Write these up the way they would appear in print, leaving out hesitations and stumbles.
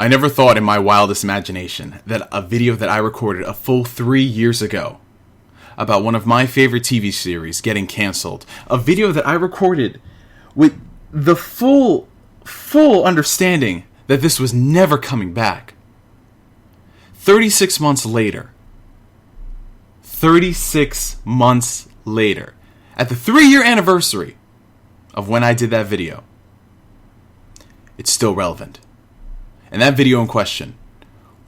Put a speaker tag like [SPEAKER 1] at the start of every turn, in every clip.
[SPEAKER 1] I never thought in my wildest imagination that a video that I recorded a full 3 years ago about one of my favorite TV series getting canceled, a video that I recorded with the full understanding that this was never coming back. 36 months later, at the 3-year anniversary of when I did that video, it's still relevant. And that video in question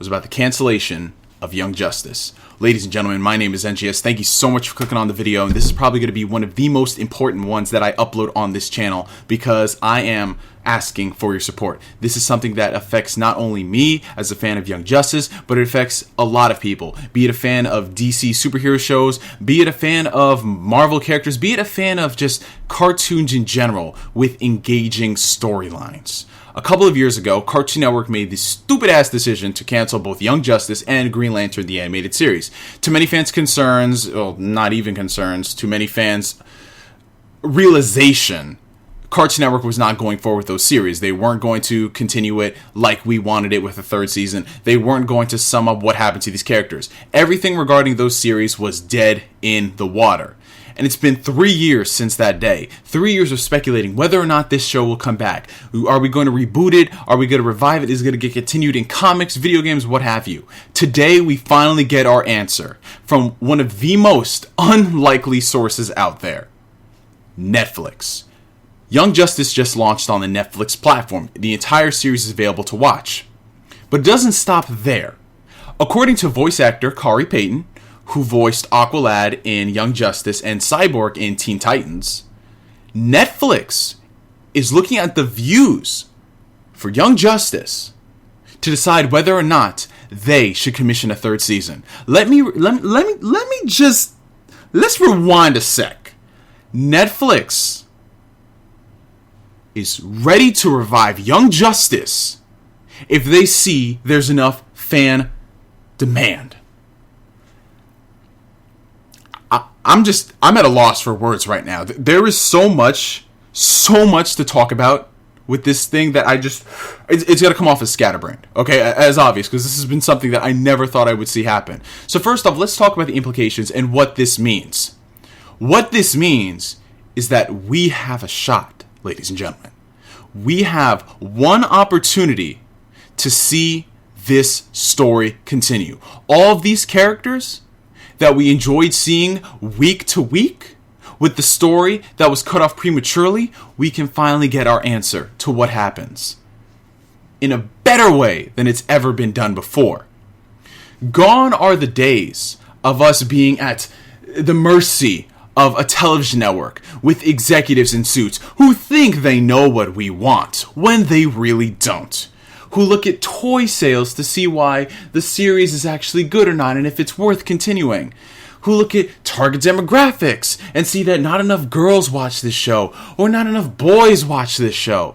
[SPEAKER 1] was about the cancellation of Young Justice. Ladies and gentlemen, my name is NGS. Thank you so much for clicking on the video. And this is probably going to be one of the most important ones that I upload on this channel because I am asking for your support. This is something that affects not only me as a fan of Young Justice, but it affects a lot of people. Be it a fan of DC superhero shows, be it a fan of Marvel characters, be it a fan of just cartoons in general with engaging storylines. A couple of years ago, Cartoon Network made the stupid-ass decision to cancel both Young Justice and Green Lantern, the animated series. To many fans' concerns, well, not even concerns, to many fans' realization, Cartoon Network was not going forward with those series. They weren't going to continue it like we wanted it with the third season. They weren't going to sum up what happened to these characters. Everything regarding those series was dead in the water. And it's been 3 years since that day. 3 years of speculating whether or not this show will come back. Are we going to reboot it? Are we going to revive it? Is it going to get continued in comics, video games, what have you? Today, we finally get our answer from one of the most unlikely sources out there. Netflix. Young Justice just launched on the Netflix platform. The entire series is available to watch. But it doesn't stop there. According to voice actor Khary Payton, who voiced Aqualad in Young Justice and Cyborg in Teen Titans, Netflix is looking at the views for Young Justice to decide whether or not they should commission a third season. Let's rewind a sec. Netflix is ready to revive Young Justice if they see there's enough fan demand. I'm at a loss for words right now. There is so much to talk about with this thing that it's going to come off as scatterbrained, okay, as obvious, because this has been something that I never thought I would see happen. So first off, let's talk about the implications and what this means. What this means is that we have a shot, ladies and gentlemen. We have one opportunity to see this story continue. All of these characters that we enjoyed seeing week to week, with the story that was cut off prematurely, we can finally get our answer to what happens in a better way than it's ever been done before. Gone are the days of us being at the mercy of a television network with executives in suits who think they know what we want when they really don't. Who look at toy sales to see why the series is actually good or not and if it's worth continuing. Who look at target demographics and see that not enough girls watch this show or not enough boys watch this show.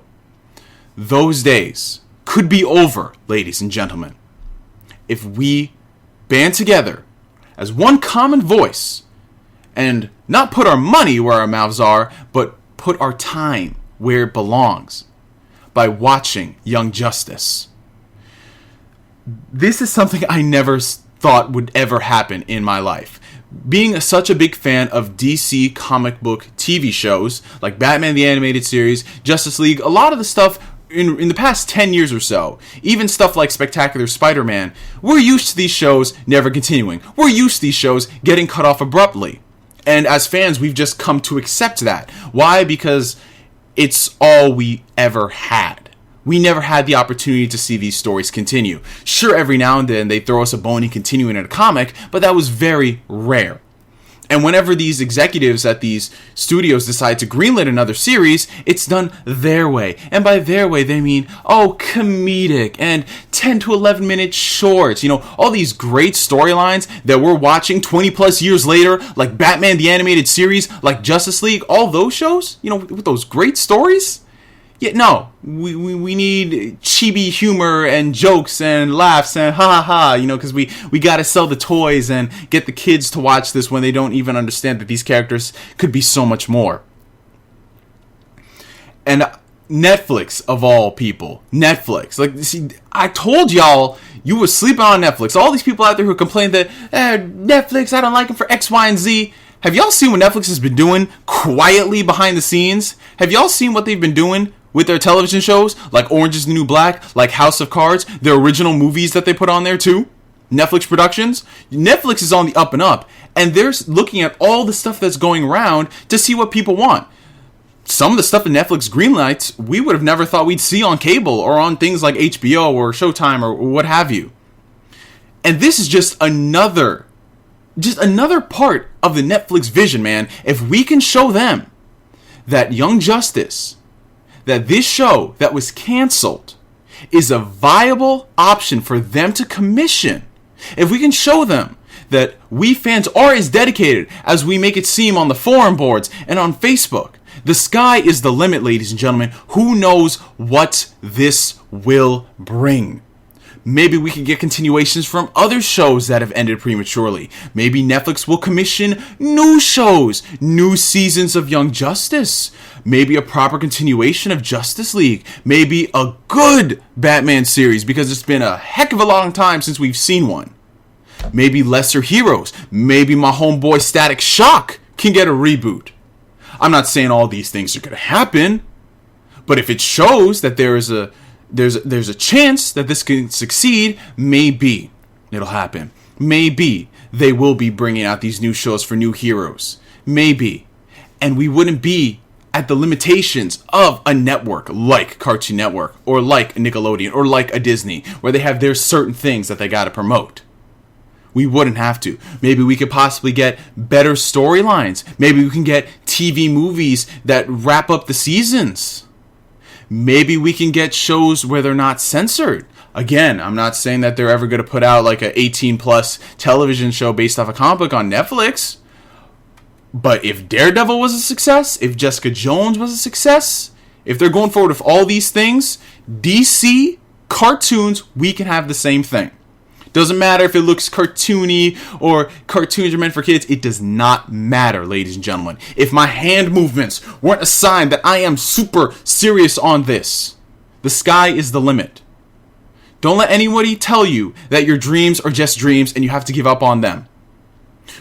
[SPEAKER 1] Those days could be over, ladies and gentlemen, if we band together as one common voice and not put our money where our mouths are, but put our time where it belongs. By watching Young Justice. This is something I never thought would ever happen in my life. Being such a big fan of DC comic book TV shows, like Batman the Animated Series, Justice League, a lot of the stuff in the past 10 years or so, even stuff like Spectacular Spider-Man, we're used to these shows never continuing. We're used to these shows getting cut off abruptly. And as fans, we've just come to accept that. Why? Because it's all we ever had. We never had the opportunity to see these stories continue. Sure, every now and then they throw us a bone and continuing in a comic, but that was very rare. And whenever these executives at these studios decide to greenlight another series, it's done their way. And by their way, they mean, comedic and 10 to 11 minute shorts. All these great storylines that we're watching 20 plus years later, like Batman the Animated Series, like Justice League, all those shows, with those great stories. Yeah, no, we need chibi humor and jokes and laughs and ha, because we got to sell the toys and get the kids to watch this when they don't even understand that these characters could be so much more. And Netflix, of all people. Netflix. Like, see, I told y'all you were sleeping on Netflix. All these people out there who complain that, Netflix, I don't like them for X, Y, and Z. Have y'all seen what Netflix has been doing quietly behind the scenes? Have y'all seen what they've been doing with their television shows? Like Orange is the New Black, like House of Cards, their original movies that they put on there too? Netflix productions? Netflix is on the up and up, and they're looking at all the stuff that's going around to see what people want. Some of the stuff in Netflix greenlights, we would have never thought we'd see on cable or on things like HBO or Showtime or what have you. And this is just another part of the Netflix vision, man. If we can show them that Young Justice, that this show that was canceled is a viable option for them to commission, if we can show them that we fans are as dedicated as we make it seem on the forum boards and on Facebook, the sky is the limit, ladies and gentlemen. Who knows what this will bring? Maybe we can get continuations from other shows that have ended prematurely. Maybe Netflix will commission new shows, new seasons of Young Justice. Maybe a proper continuation of Justice League. Maybe a good Batman series, because it's been a heck of a long time since we've seen one. Maybe Lesser Heroes. Maybe my homeboy Static Shock can get a reboot. I'm not saying all these things are going to happen, but if it shows that there's a chance that this can succeed, maybe it'll happen. Maybe they will be bringing out these new shows for new heroes. Maybe. And we wouldn't be at the limitations of a network like Cartoon Network or like Nickelodeon or like a Disney, where they have their certain things that they got to promote. We wouldn't have to. Maybe we could possibly get better storylines. Maybe we can get TV movies that wrap up the seasons. Maybe we can get shows where they're not censored. Again, I'm not saying that they're ever going to put out like an 18-plus television show based off a comic book on Netflix. But if Daredevil was a success, if Jessica Jones was a success, if they're going forward with all these things, DC cartoons, we can have the same thing. Doesn't matter if it looks cartoony or cartoons are meant for kids. It does not matter, ladies and gentlemen. If my hand movements weren't a sign that I am super serious on this, the sky is the limit. Don't let anybody tell you that your dreams are just dreams and you have to give up on them.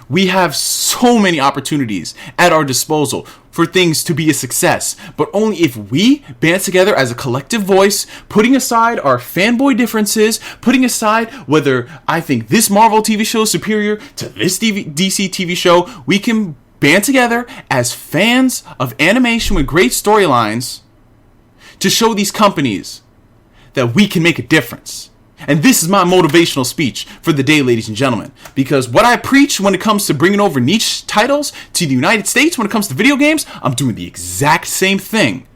[SPEAKER 1] We have so many opportunities at our disposal for things to be a success, but only if we band together as a collective voice, putting aside our fanboy differences, putting aside whether I think this Marvel TV show is superior to this DC TV show. We can band together as fans of animation with great storylines to show these companies that we can make a difference. And this is my motivational speech for the day, ladies and gentlemen. Because what I preach when it comes to bringing over niche titles to the United States, when it comes to video games, I'm doing the exact same thing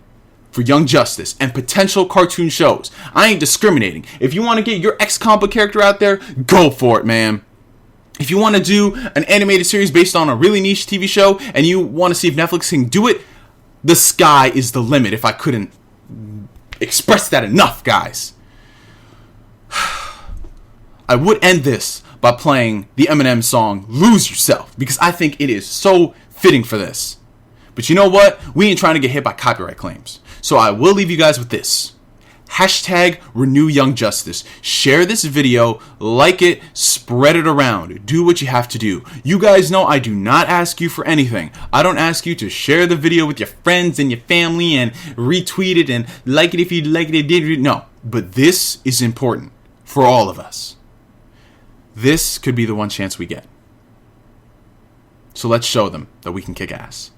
[SPEAKER 1] for Young Justice and potential cartoon shows. I ain't discriminating. If you want to get your ex-comic book character out there, go for it, man. If you want to do an animated series based on a really niche TV show and you want to see if Netflix can do it, the sky is the limit. If I couldn't express that enough, guys. I would end this by playing the Eminem song Lose Yourself, because I think it is so fitting for this. But you know what? We ain't trying to get hit by copyright claims. So I will leave you guys with this. Hashtag Renew Young Justice. Share this video, like it, spread it around. Do what you have to do. You guys know I do not ask you for anything. I don't ask you to share the video with your friends and your family and retweet it and like it if you like it. No, but this is important for all of us. This could be the one chance we get. So let's show them that we can kick ass.